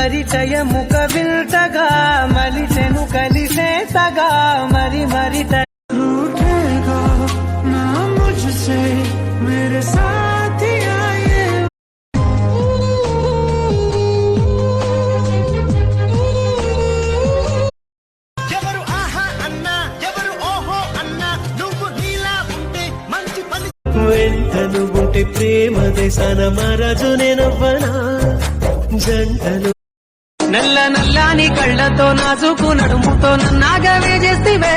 పరిచయముక విల్తగా మలిచెను కలిసేతగా మరి మరి रूठेगा ना मुझसे मेरे साथ ही आए ఎవరు ఆహా అన్నా ఎవరు ఓహో అన్నా నువ్వు నీలా ఉంటే మంచి పని వెంటను ఉంటే ప్రేమ దేశాన మహారాజు నేనవ్వనా జంటలు నల్ల నల్లాని కళ్ళతో నాజుకు నడుముతో నన్నాగవే చేస్తివే